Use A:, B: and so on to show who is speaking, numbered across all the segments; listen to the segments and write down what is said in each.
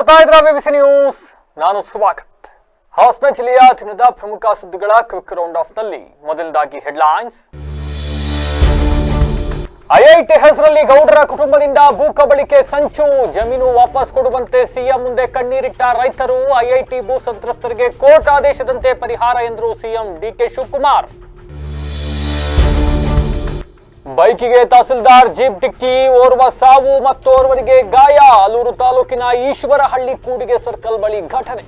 A: ನೋಡ್ತಾ ಇದ್ರ BBC news. ನಾನು ಸ್ವಾಗತ್. ಹಾಸನ ಜಿಲ್ಲೆಯ ದಿನದ ಪ್ರಮುಖ ಸುದ್ದಿಗಳ ಕ್ವಿಕ್ ರೌಂಡ್ ಆಫ್ ನಲ್ಲಿ ಮೊದಲದಾಗಿ ಹೆಡ್ಲೈನ್ಸ್. ಐಐಟಿ ಹೆಸರಲ್ಲಿ ಗೌಡರ ಕುಟುಂಬದಿಂದ ಭೂ ಕಬಳಿಕೆ ಸಂಚು, ಜಮೀನು ವಾಪಸ್ ಕೊಡುವಂತೆ ಸಿಎಂ ಮುಂದೆ ಕಣ್ಣೀರಿಟ್ಟ ರೈತರು. ಐಐಟಿ ಭೂ ಸಂತ್ರಸ್ತರಿಗೆ ಕೋರ್ಟ್ ಆದೇಶದಂತೆ ಪರಿಹಾರ ಎಂದರು ಸಿಎಂ ಡಿಕೆ ಶಿವಕುಮಾರ್. ಬೈಕಿಗೆ ತಹಸೀಲ್ದಾರ್ ಜೀಪ್ ಡಿಕ್ಕಿ, ಓರ್ವ ಸಾವು ಮತ್ತೋರ್ವರಿಗೆ ಗಾಯ. ಆಲೂರು ತಾಲೂಕಿನ ಈಶ್ವರಹಳ್ಳಿ ಕೂಡಿಗೆ ಸರ್ಕಲ್ ಬಳಿ ಘಟನೆ.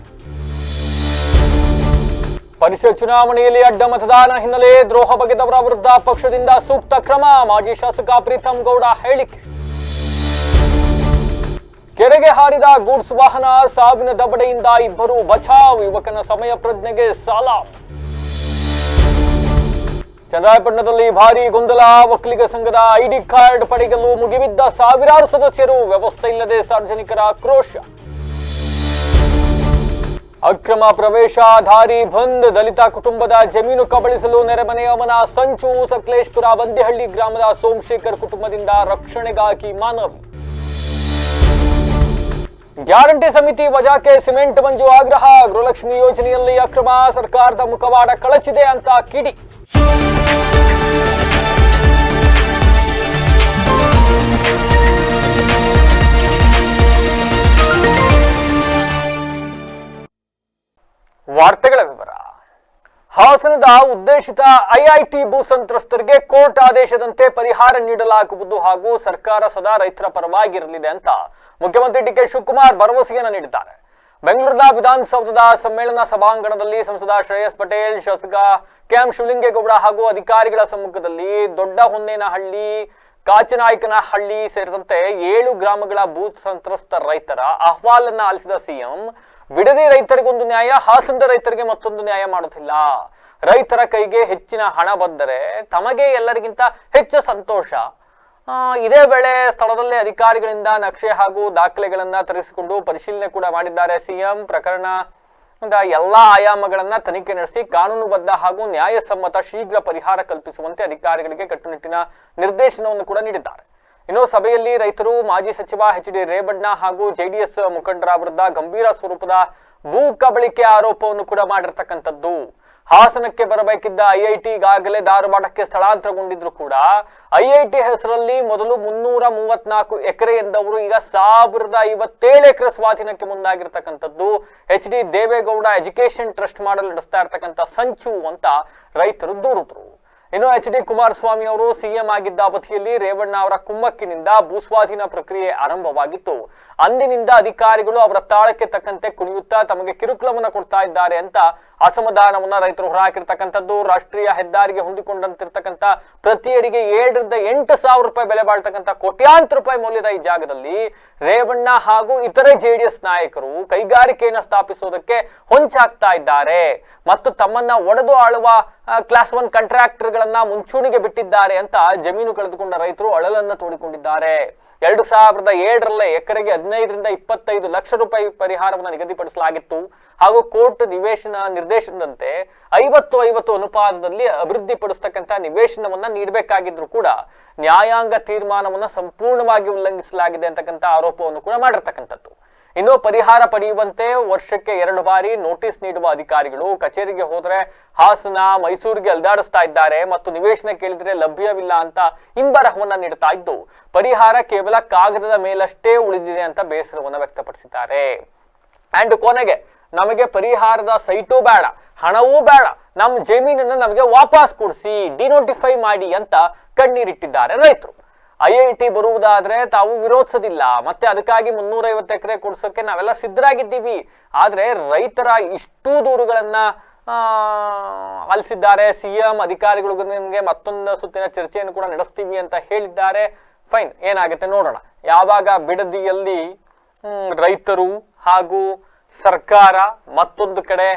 A: ಪರಿಷತ್ ಚುನಾವಣೆಯಲ್ಲಿ ಅಡ್ಡ ಮತದಾನ ಹಿನ್ನೆಲೆ ದ್ರೋಹ ಬಗೆದವರ ವಿರುದ್ಧ ಪಕ್ಷದಿಂದ ಸೂಕ್ತ ಕ್ರಮ, ಮಾಜಿ ಶಾಸಕ ಪ್ರೀತಂ ಗೌಡ ಹೇಳಿಕೆ. ಕೆರೆಗೆ ಹಾರಿದ ಗೂಡ್ಸ್ ವಾಹನ, ಸಾವಿನ ದವಡೆಯಿಂದ ಇಬ್ಬರು ಬಚಾವ್, ಯುವಕನ ಸಮಯ ಪ್ರಜ್ಞೆಗೆ ಸಾಲ. ಚನ್ನರಾಯಪಟ್ಟಣದಲ್ಲಿ ಭಾರೀ ಗೊಂದಲ, ಒಕ್ಕಲಿಗ ಸಂಘದ ಐಡಿ ಕಾರ್ಡ್ ಪಡೆಯಲು ಮುಗಿಬಿದ್ದ ಸಾವಿರಾರು ಸದಸ್ಯರು, ವ್ಯವಸ್ಥೆ ಇಲ್ಲದೆ ಸಾರ್ವಜನಿಕರ ಆಕ್ರೋಶ. ಅಕ್ರಮ ಪ್ರವೇಶ, ದಾರಿ ಬಂದ್, ದಲಿತ ಕುಟುಂಬದ ಜಮೀನು ಕಬಳಿಸಲು ನೆರೆಮನೆಯವನ ಸಂಚು. ಸಕಲೇಶ್ಪುರ ಬಂದಿಹಳ್ಳಿ ಗ್ರಾಮದ ಸೋಮಶೇಖರ್ ಕುಟುಂಬದಿಂದ ರಕ್ಷಣೆಗಾಗಿ ಮನವಿ. ಗ್ಯಾರಂಟಿ ಸಮಿತಿ ವಜಾಕ್ಕೆ ಸಿಮೆಂಟ್ ಮಂಜು ಆಗ್ರಹ, ಗೃಹಲಕ್ಷ್ಮಿ ಯೋಜನೆಯಲ್ಲಿ ಅಕ್ರಮ, ಸರ್ಕಾರದ ಮುಖವಾಡ ಕಳಚಿದೆ ಅಂತ ಕಿಡಿ. ವಾರ್ತೆಗಳ ವಿವರ. ಹಾಸನದ ಉದ್ದೇಶಿತ ಐಐಟಿ ಭೂ ಸಂತ್ರಸ್ತರಿಗೆ ಕೋರ್ಟ್ ಆದೇಶದಂತೆ ಪರಿಹಾರ ನೀಡಲಾಗುವುದು ಹಾಗೂ ಸರ್ಕಾರ ಸದಾ ರೈತರ ಪರವಾಗಿರಲಿದೆ ಅಂತ ಮುಖ್ಯಮಂತ್ರಿ ಡಿಕೆ ಶಿವಕುಮಾರ್ ಭರವಸೆಯನ್ನು ನೀಡಿದ್ದಾರೆ. ಬೆಂಗಳೂರಿನ ವಿಧಾನಸೌಧದ ಸಮ್ಮೇಳನ ಸಭಾಂಗಣದಲ್ಲಿ ಸಂಸದ ಶ್ರೇಯಸ್ ಪಟೇಲ್, ಶಾಸಕ ಕೆಎಂ ಶಿವಲಿಂಗೇಗೌಡ ಹಾಗೂ ಅಧಿಕಾರಿಗಳ ಸಮ್ಮುಖದಲ್ಲಿ ದೊಡ್ಡ ಹೊನ್ನೇನಹಳ್ಳಿ, ಕಾಚನಾಯಕನಹಳ್ಳಿ ಸೇರಿದಂತೆ 7 ಗ್ರಾಮಗಳ ಭೂ ಸಂತ್ರಸ್ತ ರೈತರ ಅಹವಾಲನ್ನ ಆಲಿಸಿದ ಸಿಎಂ, ಬಿಡದಿ ರೈತರಿಗೊಂದು ನ್ಯಾಯ, ಹಾಸನದ ರೈತರಿಗೆ ಮತ್ತೊಂದು ನ್ಯಾಯ ಮಾಡುತ್ತಿಲ್ಲ. ರೈತರ ಕೈಗೆ ಹೆಚ್ಚಿನ ಹಣ ಬಂದರೆ ತಮಗೆ ಎಲ್ಲರಿಗಿಂತ ಹೆಚ್ಚು ಸಂತೋಷ. ಇದೇ ವೇಳೆ ಸ್ಥಳದಲ್ಲೇ ಅಧಿಕಾರಿಗಳಿಂದ ನಕ್ಷೆ ಹಾಗೂ ದಾಖಲೆಗಳನ್ನ ತರಿಸಿಕೊಂಡು ಪರಿಶೀಲನೆ ಕೂಡ ಮಾಡಿದ್ದಾರೆ ಸಿಎಂ. ಪ್ರಕರಣದ ಎಲ್ಲಾ ಆಯಾಮಗಳನ್ನ ತನಿಖೆ ನಡೆಸಿ ಕಾನೂನುಬದ್ಧ ಹಾಗೂ ನ್ಯಾಯಸಮ್ಮತ ಶೀಘ್ರ ಪರಿಹಾರ ಕಲ್ಪಿಸುವಂತೆ ಅಧಿಕಾರಿಗಳಿಗೆ ಕಟ್ಟುನಿಟ್ಟಿನ ನಿರ್ದೇಶನವನ್ನು ಕೂಡ ನೀಡಿದ್ದಾರೆ. ಇನ್ನು ಸಭೆಯಲ್ಲಿ ರೈತರು ಮಾಜಿ ಸಚಿವ ಎಚ್ ಡಿ ರೇವಣ್ಣ ಹಾಗೂ ಜೆಡಿಎಸ್ ಮುಖಂಡರ ವಿರುದ್ಧ ಗಂಭೀರ ಸ್ವರೂಪದ ಭೂ ಕಬಳಿಕೆ ಆರೋಪವನ್ನು ಕೂಡ ಮಾಡಿರ್ತಕ್ಕಂಥದ್ದು. ಹಾಸನಕ್ಕೆ ಬರಬೇಕಿದ್ದ ಐಐಟಿ ಈಗಾಗಲೇ ಧಾರವಾಡಕ್ಕೆ ಸ್ಥಳಾಂತರಗೊಂಡಿದ್ರು ಕೂಡ ಐಐಟಿ ಹೆಸರಲ್ಲಿ ಮೊದಲು 334 ಎಕರೆ ಎಂದವರು ಈಗ 1057 ಎಕರೆ ಸ್ವಾಧೀನಕ್ಕೆ ಮುಂದಾಗಿರ್ತಕ್ಕಂಥದ್ದು. H D Deve Gowda education trust ಮಾಡಲು ನಡೆಸ್ತಾ ಇರ್ತಕ್ಕಂಥ ಸಂಚು ಅಂತ ರೈತರು ದೂರಿದ್ರು. ಇನ್ನು ಎಚ್ ಡಿ ಕುಮಾರಸ್ವಾಮಿ ಅವರು ಸಿಎಂ ಆಗಿದ್ದ ಅವಧಿಯಲ್ಲಿ ರೇವಣ್ಣ ಅವರ ಕುಮ್ಮಕ್ಕಿನಿಂದ ಭೂಸ್ವಾಧೀನ ಪ್ರಕ್ರಿಯೆ ಆರಂಭವಾಗಿತ್ತು. ಅಂದಿನಿಂದ ಅಧಿಕಾರಿಗಳು ಅವರ ತಾಳಕ್ಕೆ ತಕ್ಕಂತೆ ಕುಣಿಯುತ್ತಾ ತಮಗೆ ಕಿರುಕುಳವನ್ನ ಕೊಡ್ತಾ ಇದ್ದಾರೆ ಅಂತ ಅಸಮಾಧಾನವನ್ನ ರೈತರು ಹೊರಹಾಕಿರ್ತಕ್ಕಂಥದ್ದು. ರಾಷ್ಟ್ರೀಯ ಹೆದ್ದಾರಿಗೆ ಹೊಂದಿಕೊಂಡಂತಿರ್ತಕ್ಕಂಥ ಪ್ರತಿ ಅಡಿಗೆ 7 ರಿಂದ 8 ಸಾವಿರ ರೂಪಾಯಿ ಬೆಲೆ ಬಾಳ್ತಕ್ಕಂಥ ಕೋಟ್ಯಾಂತರ ರೂಪಾಯಿ ಮೌಲ್ಯದ ಈ ಜಾಗದಲ್ಲಿ ರೇವಣ್ಣ ಹಾಗೂ ಇತರೆ ಜೆಡಿಎಸ್ ನಾಯಕರು ಕೈಗಾರಿಕೆಯನ್ನು ಸ್ಥಾಪಿಸೋದಕ್ಕೆ ಹೊಂಚಾಗ್ತಾ ಇದ್ದಾರೆ ಮತ್ತು ತಮ್ಮನ್ನ ಒಡೆದು ಆಳುವ ಕ್ಲಾಸ್ 1 ಕಾಂಟ್ರಾಕ್ಟರ್ಗಳನ್ನ ಮುಂಚೂಣಿಗೆ ಬಿಟ್ಟಿದ್ದಾರೆ ಅಂತ ಜಮೀನು ಕಳೆದುಕೊಂಡ ರೈತರು ಅಳಲನ್ನ ತೋಡಿಕೊಂಡಿದ್ದಾರೆ. 2007ರಲ್ಲಿ ಎಕರೆಗೆ 15 ರಿಂದ 25 ಲಕ್ಷ ರೂಪಾಯಿ ಪರಿಹಾರವನ್ನು ನಿಗದಿಪಡಿಸಲಾಗಿತ್ತು ಹಾಗೂ ಕೋರ್ಟ್ ನಿರ್ದೇಶನದಂತೆ 50-50 ಅನುಪಾತದಲ್ಲಿ ಅಭಿವೃದ್ಧಿಪಡಿಸತಕ್ಕಂಥ ನಿವೇಶನವನ್ನ ನೀಡಬೇಕಾಗಿದ್ರು ಕೂಡ ನ್ಯಾಯಾಂಗ ತೀರ್ಮಾನವನ್ನ ಸಂಪೂರ್ಣವಾಗಿ ಉಲ್ಲಂಘಿಸಲಾಗಿದೆ ಅಂತಕ್ಕಂಥ ಆರೋಪವನ್ನು ಕೂಡ ಮಾಡಿರ್ತಕ್ಕಂಥದ್ದು. ಇನ್ನು ಪರಿಹಾರ ಪಡೆಯುವಂತೆ ವರ್ಷಕ್ಕೆ 2 ಬಾರಿ ನೋಟಿಸ್ ನೀಡುವ ಅಧಿಕಾರಿಗಳು ಕಚೇರಿಗೆ ಹೋದ್ರೆ ಹಾಸನ, ಮೈಸೂರಿಗೆ ಅಲ್ದಾಡಿಸ್ತಾ ಇದ್ದಾರೆ ಮತ್ತು ನಿವೇಶನ ಕೇಳಿದ್ರೆ ಲಭ್ಯವಿಲ್ಲ ಅಂತ ಹಿಂಬರಹವನ್ನ ನೀಡ್ತಾ ಇದ್ದು ಪರಿಹಾರ ಕೇವಲ ಕಾಗದದ ಮೇಲಷ್ಟೇ ಉಳಿದಿದೆ ಅಂತ ಬೇಸರವನ್ನ ವ್ಯಕ್ತಪಡಿಸಿದ್ದಾರೆ. ಅಂಡ್ ಕೊನೆಗೆ ನಮಗೆ ಪರಿಹಾರದ ಸೈಟು ಬೇಡ, ಹಣವೂ ಬೇಡ, ನಮ್ಮ ಜಮೀನನ್ನ ನಮಗೆ ವಾಪಸ್ ಕೊಡಿಸಿ, ಡಿನೋಟಿಫೈ ಮಾಡಿ ಅಂತ ಕಣ್ಣೀರಿಟ್ಟಿದ್ದಾರೆ ರೈತರು. ಐಐಟಿ ಬರುವುದಾದ್ರೆ ತಾವು ವಿರೋಧಿಸೋದಿಲ್ಲ, ಮತ್ತೆ ಅದಕ್ಕಾಗಿ 350 ಎಕರೆ ಕೊಡ್ಸೋಕೆ ನಾವೆಲ್ಲ ಸಿದ್ಧರಾಗಿದ್ದೀವಿ. ಆದ್ರೆ ರೈತರ ಇಷ್ಟೂ ದೂರುಗಳನ್ನ ಆಲಿಸಿದ್ದಾರೆ ಸಿಎಂ. ಅಧಿಕಾರಿಗಳಿಗೆ ಮತ್ತೊಂದು ಸುತ್ತಿನ ಚರ್ಚೆಯನ್ನು ಕೂಡ ನಡೆಸ್ತೀವಿ ಅಂತ ಹೇಳಿದ್ದಾರೆ. ಫೈನ್, ಏನಾಗುತ್ತೆ ನೋಡೋಣ. ಯಾವಾಗ ಬಿಡದಿಯಲ್ಲಿ ರೈತರು ಹಾಗೂ ಸರ್ಕಾರ, ಮತ್ತೊಂದು ಕಡೆ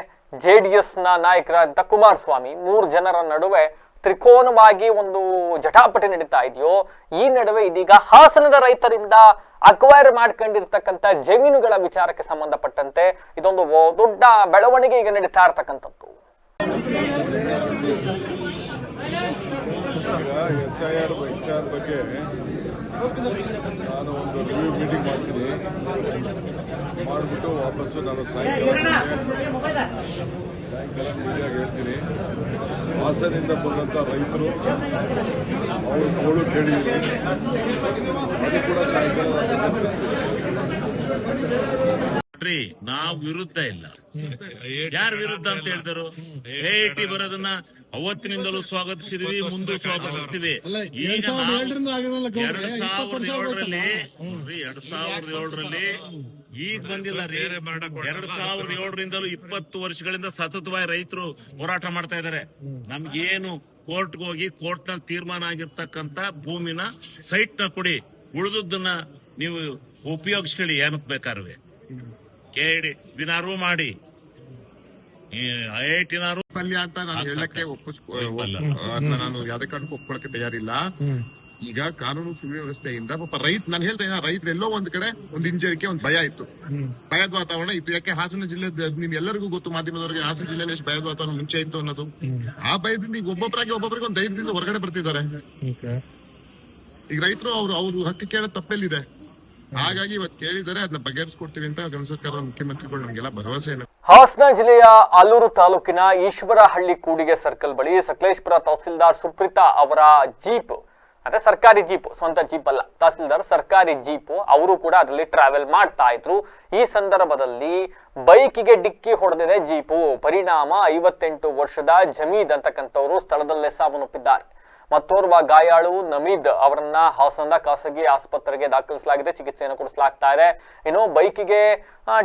A: ಜೆಡಿಎಸ್ ನ ನಾಯಕರಾದಂತ ಕುಮಾರಸ್ವಾಮಿ, 3 ಜನರ ನಡುವೆ ತ್ರಿಕೋನವಾಗಿ ಒಂದು ಜಟಾಪಟಿ ನಡೀತಾ ಇದೆಯೋ, ಈ ನಡುವೆ ಇದೀಗ ಹಾಸನದ ರೈತರಿಂದ ಅಕ್ವೈರ್ ಮಾಡ್ಕೊಂಡಿರ್ತಕ್ಕಂಥ ಜಮೀನುಗಳ ವಿಚಾರಕ್ಕೆ ಸಂಬಂಧಪಟ್ಟಂತೆ ಇದೊಂದು ದೊಡ್ಡ ಬೆಳವಣಿಗೆ ಈಗ ನಡೀತಾ ಇರ್ತಕ್ಕಂಥದ್ದು.
B: SIR ಬಗ್ಗೆ ನಾನು ಒಂದು ರಿವ್ಯೂ ಮೀಟಿಂಗ್ ಮಾಡ್ತೀನಿ, ಮಾಡಿಬಿಟ್ಟು ವಾಪಸ್ಸು ನಾನು ಸಾಯಂಕಾಲ ಮೀಡಿಯಾಗೆ ಹೇಳ್ತೀನಿ. ಹಾಸನಿಂದ ಬಂದಂಥ ರೈತರು ಅವರು ಗೋಳು ಕೇಳಿದ್ದೀನಿ, ಅದು ಕೂಡ ಸಾಯಂಕಾಲ
C: ನಾವು ವಿರುದ್ಧ ಇಲ್ಲ. ಯಾರು ವಿರುದ್ಧ ಅಂತ ಹೇಳಿದರು? AIT ಬರೋದನ್ನ ಅವತ್ತಿನಿಂದಲೂ ಸ್ವಾಗತಿಸಿದ್ವಿ, ಮುಂದೆ ಸ್ವಾಗತಿಸ್ತೀವಿ. ಈಗ 2007ರಲ್ಲಿ ಈಗ ಬಂದಿಲ್ಲ ರೀ. 2007ರಿಂದಲೂ 20 ವರ್ಷಗಳಿಂದ ಸತತವಾಗಿ ರೈತರು ಹೋರಾಟ ಮಾಡ್ತಾ ಇದ್ದಾರೆ. ನಮ್ಗೇನು ಕೋರ್ಟ್ಗೆ ಹೋಗಿ ಕೋರ್ಟ್ ನಲ್ಲಿ ತೀರ್ಮಾನ ಆಗಿರ್ತಕ್ಕಂತ ಭೂಮಿನ ಸೈಟ್ ನ ಕೊಡಿ, ಉಳಿದನ್ನ ನೀವು ಉಪಯೋಗಿಸ್ಕೊಳ್ಳಿ ಏನಕ್ಕೆ ಬೇಕಾರ್ವೆ. KID ದಿನಾರು ಮಾಡಿ, IIT-ನಾರು
D: ಅಂತ ನಾನು ಹೇಳಕ್ಕೆ ನಾನು ಯಾವ್ದೇ ಕಾರಣಕ್ಕೂ ಒಪ್ಕೊಳಕ್ಕೆ ತಯಾರಿಲ್ಲ. ಈಗ ಕಾನೂನು ಸುವ್ಯವಸ್ಥೆಯಿಂದ ಪಾಪ ನಾನು ಹೇಳ್ತಾ ಇದ್ದೀನಿ, ರೈತರು ಎಲ್ಲೋ ಒಂದ್ ಕಡೆ ಒಂದು ಹಿಂಜರಿಕೆ, ಒಂದು ಭಯ ಇತ್ತು, ಭಯದ ವಾತಾವರಣ ಇತ್ತು. ಯಾಕೆ ಹಾಸನ ಜಿಲ್ಲೆ ನಿಮ್ ಎಲ್ಲರಿಗೂ ಗೊತ್ತು, ಮಾಧ್ಯಮದವರಿಗೆ, ಹಾಸನ ಜಿಲ್ಲೆ ಎಷ್ಟು ಭಯದ ವಾತಾವರಣ ಮುಂಚೆ ಇತ್ತು ಅನ್ನೋದು. ಆ ಭಯದಿಂದ ಈಗ ಒಬ್ಬೊಬ್ಬರಿಗೆ ಒಂದು ಧೈರ್ಯದಿಂದ ಹೊರಗಡೆ ಬರ್ತಿದ್ದಾರೆ. ಈಗ ರೈತರು ಅವ್ರು ಹಕ್ಕು ಕೇಳೋದು ತಪ್ಪೆಲ್ಲಿದೆ. ಹಾಗಾಗಿ ಇವತ್ತು ಕೇಳಿದರೆ ಅದನ್ನ ಬಗೆಹರಿಸ್ಕೊಡ್ತೀವಿ ಅಂತ ಗಮನ ಸರ್ಕಾರದ ಮುಖ್ಯಮಂತ್ರಿಗಳು ನಮಗೆಲ್ಲ ಭರವಸೆ.
A: ಹಾಸನ ಜಿಲ್ಲೆಯ ಆಲೂರು ತಾಲೂಕಿನ ಈಶ್ವರಹಳ್ಳಿ ಕೂಡಿಗೆ ಸರ್ಕಲ್ ಬಳಿ ಸಕಲೇಶಪುರ ತಹಸೀಲ್ದಾರ್ ಸುಪ್ರೀತಾ ಅವರ ಜೀಪ್, ಅಂದ್ರೆ ಸರ್ಕಾರಿ ಜೀಪ್, ಸ್ವಂತ ಜೀಪ್ ಅಲ್ಲ, ತಹಸೀಲ್ದಾರ್ ಸರ್ಕಾರಿ ಜೀಪ್, ಅವರು ಕೂಡ ಅದರಲ್ಲಿ ಟ್ರಾವೆಲ್ ಮಾಡ್ತಾ ಇದ್ರು. ಈ ಸಂದರ್ಭದಲ್ಲಿ ಬೈಕಿಗೆ ಡಿಕ್ಕಿ ಹೊಡೆದಿದೆ ಜೀಪು. ಪರಿಣಾಮ 58 ವರ್ಷದ ಜಮೀದ್ ಅಂತಕ್ಕಂಥವರು ಸ್ಥಳದಲ್ಲೇ ಸಾವನ್ನಪ್ಪಿದ್ದಾರೆ. ಮತ್ತೋರ್ವ ಗಾಯಾಳು ನಮೀದ್ ಅವರನ್ನ ಹಾಸನದ ಖಾಸಗಿ ಆಸ್ಪತ್ರೆಗೆ ದಾಖಲಿಸಲಾಗಿದೆ, ಚಿಕಿತ್ಸೆಯನ್ನು ಕೊಡಿಸಲಾಗ್ತಾ ಇದೆ. ಇನ್ನು ಬೈಕಿಗೆ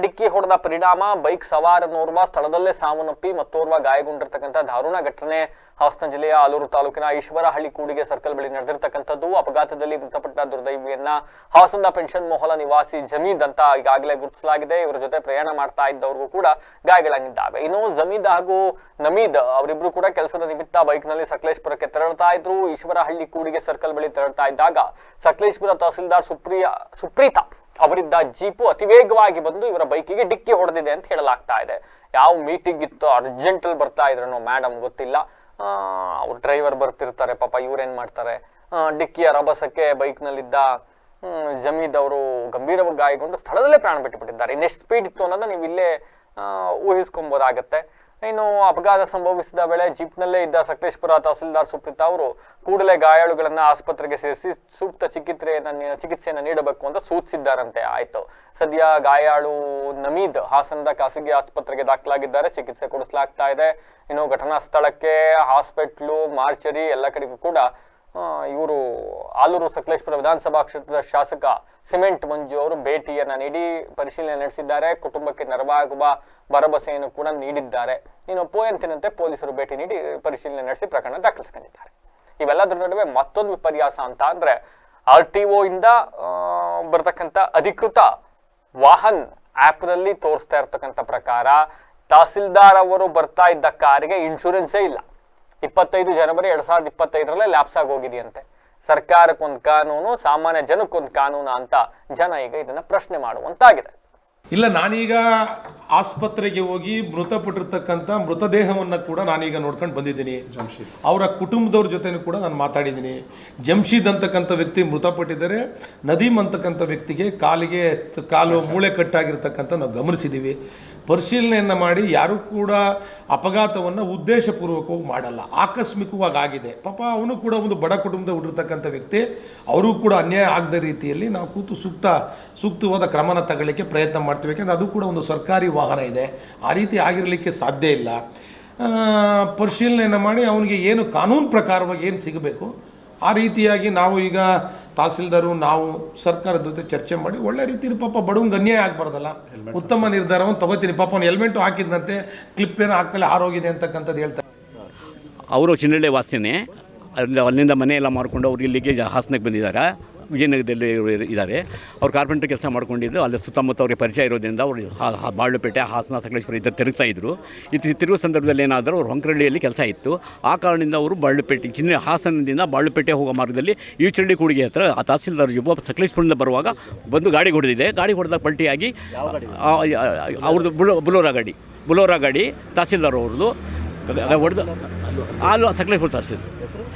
A: ಡಿಕ್ಕಿ ಹೊಡೆದ ಪರಿಣಾಮ ಬೈಕ್ ಸವಾರನೋರ್ವ ಸ್ಥಳದಲ್ಲೇ ಸಾವನ್ನಪ್ಪಿ ಮತ್ತೋರ್ವ ಗಾಯಗೊಂಡಿರ್ತಕ್ಕಂಥ ದಾರುಣ ಘಟನೆ ಹಾಸನ ಜಿಲ್ಲೆಯ ಆಲೂರು ತಾಲೂಕಿನ ಈಶ್ವರಹಳ್ಳಿ ಕೂಡಿಗೆ ಸರ್ಕಲ್ ಬಳಿ ನಡೆದಿರ್ತಕ್ಕಂಥದ್ದು. ಅಪಘಾತದಲ್ಲಿ ಮೃತಪಟ್ಟ ದುರ್ದೈವಿಯನ್ನ ಹಾಸನದ ಪೆನ್ಷನ್ ಮೊಹಲ ನಿವಾಸಿ ಜಮೀದ್ ಅಂತ ಈಗಾಗಲೇ ಗುರುತಿಸಲಾಗಿದೆ. ಇವರ ಜೊತೆ ಪ್ರಯಾಣ ಮಾಡ್ತಾ ಇದ್ದವ್ರಿಗೂ ಕೂಡ ಗಾಯಗಳಾಗಿದ್ದಾವೆ. ಇನ್ನು ಜಮೀದ್ ಹಾಗೂ ನಮೀದ್ ಅವರಿಬ್ರು ಕೂಡ ಕೆಲಸದ ನಿಮಿತ್ತ ಬೈಕ್ ನಲ್ಲಿ ಸಕಲೇಶಪುರಕ್ಕೆ ತೆರಳುತ್ತಾ ಇದ್ರು. ಈಶ್ವರಹಳ್ಳಿ ಕೂಡಿಗೆ ಸರ್ಕಲ್ ಬಳಿ ತೆರಳುತ್ತಾ ಇದ್ದಾಗ ಸಕಲೇಶಪುರ ತಹಸೀಲ್ದಾರ್ ಸುಪ್ರೀತಾ ಅವರಿದ್ದ ಜೀಪು ಅತಿವೇಗವಾಗಿ ಬಂದು ಇವರ ಬೈಕಿಗೆ ಡಿಕ್ಕಿ ಹೊಡೆದಿದೆ ಅಂತ ಹೇಳಲಾಗ್ತಾ ಇದೆ. ಯಾವ ಮೀಟಿಂಗ್ ಇತ್ತು, ಅರ್ಜೆಂಟ್ ಅಲ್ಲಿ ಬರ್ತಾ ಇದ್ರೇನೋ ಮೇಡಮ್ ಗೊತ್ತಿಲ್ಲ. ಅವ್ರ ಡ್ರೈವರ್ ಬರ್ತಿರ್ತಾರೆ, ಪಾಪ ಇವ್ರೇನ್ ಮಾಡ್ತಾರೆ, ಡಿಕ್ಕಿಯ ರಭಸಕ್ಕೆ ಬೈಕ್ ನಲ್ಲಿದ್ದ ಜಮೀದ್ ಅವರು ಗಂಭೀರವಾಗಿ ಗಾಯಗೊಂಡು ಸ್ಥಳದಲ್ಲೇ ಪ್ರಾಣ ಬಿಟ್ಟುಬಿಟ್ಟಿದ್ದಾರೆ. ಇನ್ನೆಷ್ಟು ಸ್ಪೀಡ್ ಇತ್ತು ಅನ್ನೋದನ್ನ ನೀವು ಇಲ್ಲೇ ಊಹಿಸ್ಕೊಬೋದಾಗತ್ತೆ. ಇನ್ನು ಅಪಘಾತ ಸಂಭವಿಸಿದ ವೇಳೆ ಜೀಪ್ನಲ್ಲೇ ಇದ್ದ ಸಕಲೇಶಪುರ ತಹಸೀಲ್ದಾರ್ ಸುಪ್ರೀತಾ ಅವರು ಕೂಡಲೇ ಗಾಯಾಳುಗಳನ್ನ ಆಸ್ಪತ್ರೆಗೆ ಸೇರಿಸಿ ಸೂಕ್ತ ಚಿಕಿತ್ಸೆಯನ್ನು ನೀಡಬೇಕು ಅಂತ ಸೂಚಿಸಿದ್ದಾರಂತೆ. ಆಯ್ತು, ಸದ್ಯ ಗಾಯಾಳು ನಮೀದ್ ಹಾಸನದ ಖಾಸಗಿ ಆಸ್ಪತ್ರೆಗೆ ದಾಖಲಾಗಿದ್ದಾರೆ, ಚಿಕಿತ್ಸೆ ಕೊಡಿಸಲಾಗ್ತಾ ಇದೆ. ಇನ್ನು ಘಟನಾ ಸ್ಥಳಕ್ಕೆ ಹಾಸ್ಪಿಟ್ಲು, ಮಾರ್ಚರಿ ಎಲ್ಲ ಕಡೆಗೂ ಕೂಡ ಇವರು ಆಲೂರು ಸಕಲೇಶಪುರ ವಿಧಾನಸಭಾ ಕ್ಷೇತ್ರದ ಶಾಸಕ ಸಿಮೆಂಟ್ ಮಂಜು ಅವರು ಭೇಟಿಯನ್ನ ನೀಡಿ ಪರಿಶೀಲನೆ ನಡೆಸಿದ್ದಾರೆ. ಕುಟುಂಬಕ್ಕೆ ನೆರವಾಗುವ ಭರವಸೆಯನ್ನು ಕೂಡ ನೀಡಿದ್ದಾರೆ. ಇನ್ನು ಪೋಯಂತಿನಂತೆ ಪೊಲೀಸರು ಭೇಟಿ ನೀಡಿ ಪರಿಶೀಲನೆ ನಡೆಸಿ ಪ್ರಕರಣ ದಾಖಲಿಸಿಕೊಂಡಿದ್ದಾರೆ. ಇವೆಲ್ಲದರ ನಡುವೆ ಮತ್ತೊಂದು ವಿಪರ್ಯಾಸ ಅಂತ ಅಂದ್ರೆ RTO ಇಂದ ಬರ್ತಕ್ಕಂಥ ಅಧಿಕೃತ ವಾಹನ್ ಆಪ್ ನಲ್ಲಿ ತೋರಿಸ್ತಾ ಇರ್ತಕ್ಕಂಥ ಪ್ರಕಾರ ತಹಸೀಲ್ದಾರ್ ಅವರು ಬರ್ತಾ ಇದ್ದ ಕಾರಿಗೆ ಇನ್ಶೂರೆನ್ಸೇ ಇಲ್ಲ. 25 ಜನವರಿ 2025 ಲ್ಯಾಪ್ಸ್ ಆಗಿ ಹೋಗಿದೆಯಂತೆ. ಸರ್ಕಾರಕ್ಕೊಂದು ಕಾನೂನು, ಸಾಮಾನ್ಯ ಜನಕ್ಕೊಂದು ಕಾನೂನು ಅಂತ ಜನ ಈಗ ಇದನ್ನ ಪ್ರಶ್ನೆ ಮಾಡುವಂತಾಗಿದೆ.
E: ಇಲ್ಲ, ನಾನೀಗ ಆಸ್ಪತ್ರೆಗೆ ಹೋಗಿ ಮೃತಪಟ್ಟಿರ್ತಕ್ಕಂಥ ಮೃತದೇಹವನ್ನು ಕೂಡ ನಾನೀಗ ನೋಡ್ಕೊಂಡು ಬಂದಿದ್ದೀನಿ. ಅವರ ಕುಟುಂಬದವ್ರ ಜೊತೆನೂ ಕೂಡ ನಾನು ಮಾತಾಡಿದ್ದೀನಿ. ಜಮ್ಶೀದ್ ಅಂತಕ್ಕಂಥ ವ್ಯಕ್ತಿ ಮೃತಪಟ್ಟಿದ್ದಾರೆ. ನದೀಮ್ ಅಂತಕ್ಕಂಥ ವ್ಯಕ್ತಿಗೆ ಕಾಲು ಮೂಳೆ ಕಟ್ಟಾಗಿರ್ತಕ್ಕಂಥ ನಾವು ಗಮನಿಸಿದ್ದೀವಿ. ಪರಿಶೀಲನೆಯನ್ನು ಮಾಡಿ ಯಾರೂ ಕೂಡ ಅಪಘಾತವನ್ನು ಉದ್ದೇಶಪೂರ್ವಕವಾಗಿ ಮಾಡಲ್ಲ, ಆಕಸ್ಮಿಕವಾಗಿ ಆಗಿದೆ. ಪಾಪ ಅವನು ಕೂಡ ಒಂದು ಬಡ ಕುಟುಂಬದ ಹುಟ್ಟಿರ್ತಕ್ಕಂಥ ವ್ಯಕ್ತಿ. ಅವರು ಕೂಡ ಅನ್ಯಾಯ ಆಗದ ರೀತಿಯಲ್ಲಿ ನಾವು ಕೂತು ಸೂಕ್ತವಾದ ಕ್ರಮನ ತಗೊಳ್ಳಿಕ್ಕೆ ಪ್ರಯತ್ನ ಮಾಡ್ತೀವಿ. ಯಾಕೆಂದರೆ ಅದು ಕೂಡ ಒಂದು ಸರ್ಕಾರಿ ವಾಹನ ಇದೆ, ಆ ರೀತಿ ಆಗಿರಲಿಕ್ಕೆ ಸಾಧ್ಯ ಇಲ್ಲ. ಪರಿಶೀಲನೆಯನ್ನು ಮಾಡಿ ಅವನಿಗೆ ಏನು ಕಾನೂನು ಪ್ರಕಾರವಾಗಿ ಏನು ಸಿಗಬೇಕು ಆ ರೀತಿಯಾಗಿ ನಾವು ಈಗ ತಹಸೀಲ್ದಾರು ನಾವು ಸರ್ಕಾರದ ಜೊತೆ ಚರ್ಚೆ ಮಾಡಿ ಒಳ್ಳೆ ರೀತಿಯಲ್ಲಿ ಪಾಪ ಬಡವನಿಗೆ ಅನ್ಯಾಯ ಆಗಬಾರ್ದಲ್ಲ, ಉತ್ತಮ ನಿರ್ಧಾರವನ್ನು ತಗೋತೀನಿ. ಪಾಪ ಅವ್ನು ಹೆಲ್ಮೆಟು ಹಾಕಿದಂತೆ ಕ್ಲಿಪ್ ಏನೋ ಹಾಕ್ತಲೇ ಆರೋಗಿದೆ ಅಂತಕ್ಕಂಥದ್ದು ಹೇಳ್ತಾರೆ.
F: ಅವರು ಚಿನ್ನಳ್ಳಿ ವಾಸಿನೇ, ಅಲ್ಲಿಂದ ಮನೆಯೆಲ್ಲ ಮಾರ್ಕೊಂಡು ಅವ್ರು ಇಲ್ಲಿಗೆ ಹಾಸನಕ್ಕೆ ಬಂದಿದ್ದಾರೆ. ವಿಜಯನಗರದಲ್ಲಿ ಇದ್ದಾರೆ. ಅವ್ರು ಕಾರ್ಪೆಂಟ್ರ್ ಕೆಲಸ ಮಾಡ್ಕೊಂಡಿದ್ದು. ಅಲ್ಲಿ ಸುತ್ತಮುತ್ತ ಅವ್ರಿಗೆ ಪರಿಚಯ ಇರೋದ್ರಿಂದ ಅವರು ಬಾಳುಪೇಟೆ, ಹಾಸನ, ಸಕಲೇಶಪುರ ಇದ್ದ ತಿರುಗ್ತಾ ಇದ್ದರು. ತಿರುಗುವ ಸಂದರ್ಭದಲ್ಲಿ ಏನಾದರೂ ಅವ್ರು ಹೊಂಕರಳ್ಳಿಯಲ್ಲಿ ಕೆಲಸ ಇತ್ತು. ಆ ಕಾರಣದಿಂದ ಅವರು ಬಾಳುಪೇಟೆ ಹಾಸನದಿಂದ ಬಾಳುಪೇಟೆ ಹೋಗೋ ಮಾರ್ಗದಲ್ಲಿ ಈಚಳ್ಳಿ ಕೂಡಿಗೆ ಹತ್ರ ಆ ತಹಸೀಲ್ದಾರ್ ಜೊಬ್ಬ ಸಕಲೇಶಪುರದಿಂದ ಬರುವಾಗ ಬಂದು ಗಾಡಿ ಹೊಡೆದಿದೆ. ಗಾಡಿ ಹೊಡೆದಾಗ ಪಲ್ಟಿಯಾಗಿ ಅವ್ರದ್ದು ಬುಲೋರಾ ಗಾಡಿ ತಹಸೀಲ್ದಾರ್ ಅವ್ರದ್ದು ಹೊಡೆದು ಸಕಲೇಶಪುರ ತಹಸೀಲ್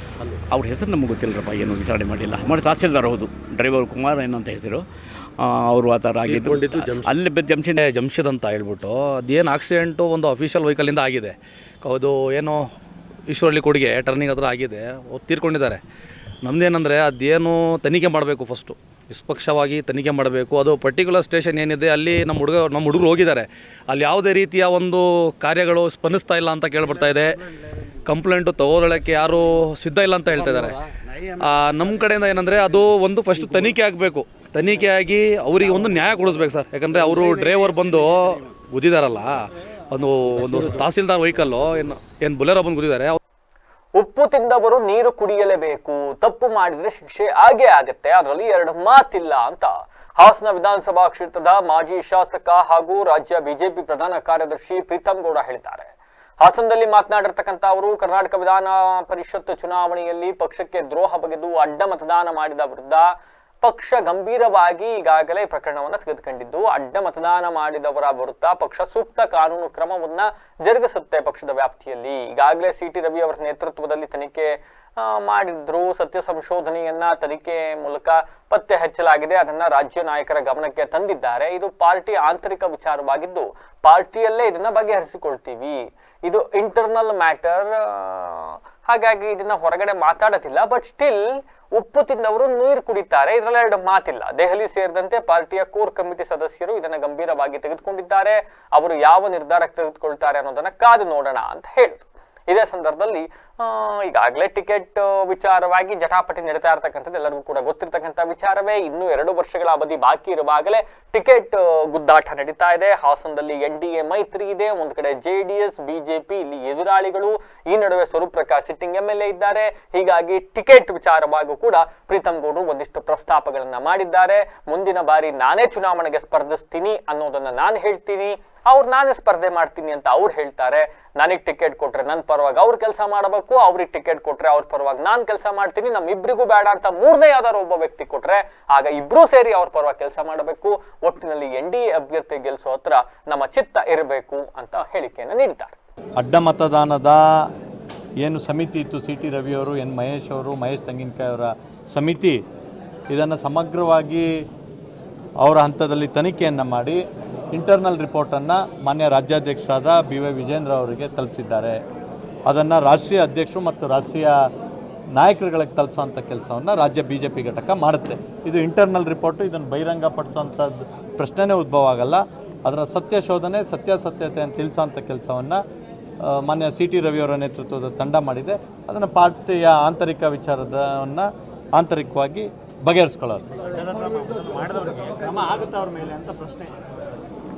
F: ಅವ್ರ ಹೆಸರು ನಮಗೆ ಗೊತ್ತಿಲ್ಲರಪ್ಪ, ಏನು ವಿಚಾರಣೆ ಮಾಡಿಲ್ಲ. ತಹಸೀಲ್ದಾರ್ ಹೌದು, ಡ್ರೈವರ್ ಕುಮಾರ್ ಏನಂತ ಹೆಸರು, ಅವರು ಆ ಥರ ಆಗಿದ್ದು. ಅಲ್ಲಿ
G: ಜಮ್ಶಿದ್ ಅಂತ ಹೇಳ್ಬಿಟ್ಟು ಅದೇನು ಆಕ್ಸಿಡೆಂಟು ಒಂದು ಅಫಿಷಿಯಲ್ ವೆಹಿಕಲಿಂದ ಆಗಿದೆ. ಅದು ಏನೋ ಈಶ್ವರಳ್ಳಿ ಕೊಡುಗೆ ಟರ್ನಿಂಗ್ ಹತ್ರ ಆಗಿದೆ, ಅವ್ರು ತೀರ್ಕೊಂಡಿದ್ದಾರೆ. ನಮ್ಮದೇನೆಂದರೆ ಅದೇನು ತನಿಖೆ ಮಾಡಬೇಕು, ಫಸ್ಟು ನಿಷ್ಪಕ್ಷವಾಗಿ ತನಿಖೆ ಮಾಡಬೇಕು. ಅದು ಪರ್ಟಿಕ್ಯುಲರ್ ಸ್ಟೇಷನ್ ಏನಿದೆ ಅಲ್ಲಿ ನಮ್ಮ ಹುಡುಗರು ಹೋಗಿದ್ದಾರೆ, ಅಲ್ಲಿ ಯಾವುದೇ ರೀತಿಯ ಒಂದು ಕಾರ್ಯಗಳು ಸ್ಪಂದಿಸ್ತಾ ಇಲ್ಲ ಅಂತ ಕೇಳ್ಬರ್ತಾ ಇದೆ. ಕಂಪ್ಲೇಂಟು ತಗೊಳ್ಳೋಕ್ಕೆ ಯಾರು ಸಿದ್ಧ ಇಲ್ಲ ಅಂತ ಹೇಳ್ತಾ ಇದ್ದಾರೆ. ನಮ್ಮ ಕಡೆಯಿಂದ ಏನಂದರೆ ಅದು ಒಂದು ಫಸ್ಟ್ ತನಿಖೆ ಆಗಬೇಕು. ತನಿಖೆ ಆಗಿ ಅವರಿಗೆ ಒಂದು ನ್ಯಾಯ ಕೊಡಿಸ್ಬೇಕು ಸರ್. ಯಾಕಂದರೆ ಅವರು ಡ್ರೈವರ್ ಬಂದು ಗುದ್ದಿದಾರಲ್ಲ, ಒಂದು ತಹಸೀಲ್ದಾರ್ ವೆಹಿಕಲ್ಲು ಏನು ಬೊಲೆರೋ ಬಂದು ಗುದ್ದಿದ್ದಾರೆ.
A: ಉಪ್ಪು ತಿಂದವರು ನೀರು ಕುಡಿಯಲೇಬೇಕು, ತಪ್ಪು ಮಾಡಿದ್ರೆ ಶಿಕ್ಷೆ ಆಗೇ ಆಗುತ್ತೆ, ಅದರಲ್ಲಿ ಎರಡು ಮಾತಿಲ್ಲ ಅಂತ ಹಾಸನ ವಿಧಾನಸಭಾ ಕ್ಷೇತ್ರದ ಮಾಜಿ ಶಾಸಕ ಹಾಗೂ ರಾಜ್ಯ ಬಿಜೆಪಿ ಪ್ರಧಾನ ಕಾರ್ಯದರ್ಶಿ ಪ್ರೀತಮ್ ಗೌಡ ಹೇಳಿದ್ದಾರೆ. ಹಾಸನದಲ್ಲಿ ಮಾತನಾಡಿರ್ತಕ್ಕಂಥ ಅವರು ಕರ್ನಾಟಕ ವಿಧಾನ ಪರಿಷತ್ ಚುನಾವಣೆಯಲ್ಲಿ ಪಕ್ಷಕ್ಕೆ ದ್ರೋಹ ಬಗೆದು ಅಡ್ಡ ಮತದಾನ ಮಾಡಿದ ವಿರುದ್ಧ ಪಕ್ಷ ಗಂಭೀರವಾಗಿ ಈಗಾಗಲೇ ಪ್ರಕರಣವನ್ನು ತೆಗೆದುಕೊಂಡಿದ್ದು, ಅಡ್ಡ ಮತದಾನ ಮಾಡಿದವರ ವಿರುದ್ಧ ಪಕ್ಷ ಸೂಕ್ತ ಕಾನೂನು ಕ್ರಮವನ್ನ ಜರುಗಿಸುತ್ತೆ. ಪಕ್ಷದ ವ್ಯಾಪ್ತಿಯಲ್ಲಿ ಈಗಾಗಲೇ ಸಿಟಿ ರವಿ ಅವರ ನೇತೃತ್ವದಲ್ಲಿ ತನಿಖೆ ಮಾಡಿದ್ರು. ಸತ್ಯ ಸಂಶೋಧನೆಯನ್ನ ತನಿಖೆ ಮೂಲಕ ಪತ್ತೆ ಹಚ್ಚಲಾಗಿದೆ, ಅದನ್ನ ರಾಜ್ಯ ನಾಯಕರ ಗಮನಕ್ಕೆ ತಂದಿದ್ದಾರೆ. ಇದು ಪಾರ್ಟಿ ಆಂತರಿಕ ವಿಚಾರವಾಗಿದ್ದು ಪಾರ್ಟಿಯಲ್ಲೇ ಇದನ್ನ ಬಗೆಹರಿಸಿಕೊಳ್ತೀವಿ. ಇದು ಇಂಟರ್ನಲ್ ಮ್ಯಾಟರ್, ಹಾಗಾಗಿ ಇದನ್ನ ಹೊರಗಡೆ ಮಾತಾಡೋದಿಲ್ಲ. ಬಟ್ ಸ್ಟಿಲ್ ಉಪ್ಪು ತಿಂದವರು ನೀರು ಕುಡಿತಾರೆ, ಇದರಲ್ಲಿ ಎರಡು ಮಾತಿಲ್ಲ. ದೆಹಲಿ ಸೇರಿದಂತೆ ಪಾರ್ಟಿಯ ಕೋರ್ ಕಮಿಟಿ ಸದಸ್ಯರು ಇದನ್ನ ಗಂಭೀರವಾಗಿ ತೆಗೆದುಕೊಂಡಿದ್ದಾರೆ. ಅವರು ಯಾವ ನಿರ್ಧಾರಕ್ಕೆ ತೆಗೆದುಕೊಳ್ತಾರೆ ಅನ್ನೋದನ್ನ ಕಾದು ನೋಡೋಣ ಅಂತ ಹೇಳಿದ್ರು. ಇದೇ ಸಂದರ್ಭದಲ್ಲಿ ಈಗಾಗಲೇ ಟಿಕೆಟ್ ವಿಚಾರವಾಗಿ ಜಟಾಪಟಿ ನಡೀತಾ ಇರ್ತಕ್ಕಂಥದ್ದು ಎಲ್ಲರಿಗೂ ಕೂಡ ಗೊತ್ತಿರ್ತಕ್ಕಂಥ ವಿಚಾರವೇ. ಇನ್ನೂ 2 ವರ್ಷಗಳ ಅವಧಿ ಬಾಕಿ ಇರುವಾಗಲೇ ಟಿಕೆಟ್ ಗುದ್ದಾಟ ನಡೀತಾ ಇದೆ. ಹಾಸನದಲ್ಲಿ NDA ಮೈತ್ರಿ ಇದೆ, ಒಂದು ಕಡೆ JDS, ಬಿಜೆಪಿ ಇಲ್ಲಿ ಎದುರಾಳಿಗಳು. ಈ ನಡುವೆ ಸ್ವರೂಪ್ ಪ್ರಕಾಶ್ ಸಿಟ್ಟಿಂಗ್ MLA ಇದ್ದಾರೆ. ಹೀಗಾಗಿ ಟಿಕೆಟ್ ವಿಚಾರವಾಗೂ ಕೂಡ ಪ್ರೀತಮ್ ಗೌಡ್ರು ಒಂದಿಷ್ಟು ಪ್ರಸ್ತಾಪಗಳನ್ನ ಮಾಡಿದ್ದಾರೆ. ಮುಂದಿನ ಬಾರಿ ನಾನೇ ಚುನಾವಣೆಗೆ ಸ್ಪರ್ಧಿಸ್ತೀನಿ ಅನ್ನೋದನ್ನ ನಾನು ಹೇಳ್ತೀನಿ, ನಾನೇ ಸ್ಪರ್ಧೆ ಮಾಡ್ತೀನಿ ಅಂತ ಅವ್ರು ಹೇಳ್ತಾರೆ. ನನಗೆ ಟಿಕೆಟ್ ಕೊಟ್ರೆ ನನ್ನ ಪರವಾಗಿ ಅವ್ರು ಕೆಲಸ ಮಾಡಬೇಕು, ಅವ್ರಿಗೆ ಟಿಕೆಟ್ ಕೊಟ್ರೆ ಅವ್ರ ಪರವಾಗಿ ನಾನು ಕೆಲಸ ಮಾಡ್ತೀನಿ. ನಮ್ಮಿಬ್ರಿಗೂ ಬೇಡ ಅಂತ ಮೂರನೇ ಯಾವ್ದಾದ್ರು ಒಬ್ಬ ವ್ಯಕ್ತಿ ಕೊಟ್ರೆ ಆಗ ಇಬ್ರು ಸೇರಿ ಅವ್ರ ಪರವಾಗಿ ಕೆಲಸ ಮಾಡಬೇಕು. ಒಟ್ಟಿನಲ್ಲಿ NDA ಅಭ್ಯರ್ಥಿ ಗೆಲ್ಲಿಸೋ ಹತ್ರ ನಮ್ಮ ಚಿತ್ತ ಇರಬೇಕು ಅಂತ ಹೇಳಿಕೆಯನ್ನು ನೀಡಿದ್ದಾರೆ.
H: ಅಡ್ಡ ಮತದಾನದ ಏನು ಸಮಿತಿ ಇತ್ತು, CT ರವಿಯವರು, ಮಹೇಶ್ ಅವರು, ಮಹೇಶ್ ತೆಂಗಿನಕಾಯಿ ಅವರ ಸಮಿತಿ ಇದನ್ನು ಸಮಗ್ರವಾಗಿ ಅವರ ಹಂತದಲ್ಲಿ ತನಿಖೆಯನ್ನು ಮಾಡಿ ಇಂಟರ್ನಲ್ ರಿಪೋರ್ಟನ್ನು ಮಾನ್ಯ ರಾಜ್ಯಾಧ್ಯಕ್ಷರಾದ BY ವಿಜೇಂದ್ರ ಅವರಿಗೆ ತಲುಪಿಸಿದ್ದಾರೆ. ಅದನ್ನು ರಾಷ್ಟ್ರೀಯ ಅಧ್ಯಕ್ಷರು ಮತ್ತು ರಾಷ್ಟ್ರೀಯ ನಾಯಕರುಗಳಿಗೆ ತಲುಪಿಸೋಂಥ ಕೆಲಸವನ್ನು ರಾಜ್ಯ BJP ಘಟಕ ಮಾಡುತ್ತೆ. ಇದು ಇಂಟರ್ನಲ್ ರಿಪೋರ್ಟು, ಇದನ್ನು ಬಹಿರಂಗಪಡಿಸೋಂಥದ್ದು ಪ್ರಶ್ನೆನೇ ಉದ್ಭವ ಆಗಲ್ಲ. ಅದರ ಸತ್ಯಶೋಧನೆ, ಸತ್ಯಾಸತ್ಯತೆಯನ್ನು ತಿಳಿಸೋಂಥ ಕೆಲಸವನ್ನು ಮಾನ್ಯ CT ರವಿಯವರ ನೇತೃತ್ವದ ತಂಡ ಮಾಡಿದೆ. ಅದನ್ನು ಪಾರ್ಟಿಯ ಆಂತರಿಕ ವಿಚಾರವನ್ನು ಆಂತರಿಕವಾಗಿ ಬಗೆಹರಿಸ್ಕೊಳ್ಳೋದು.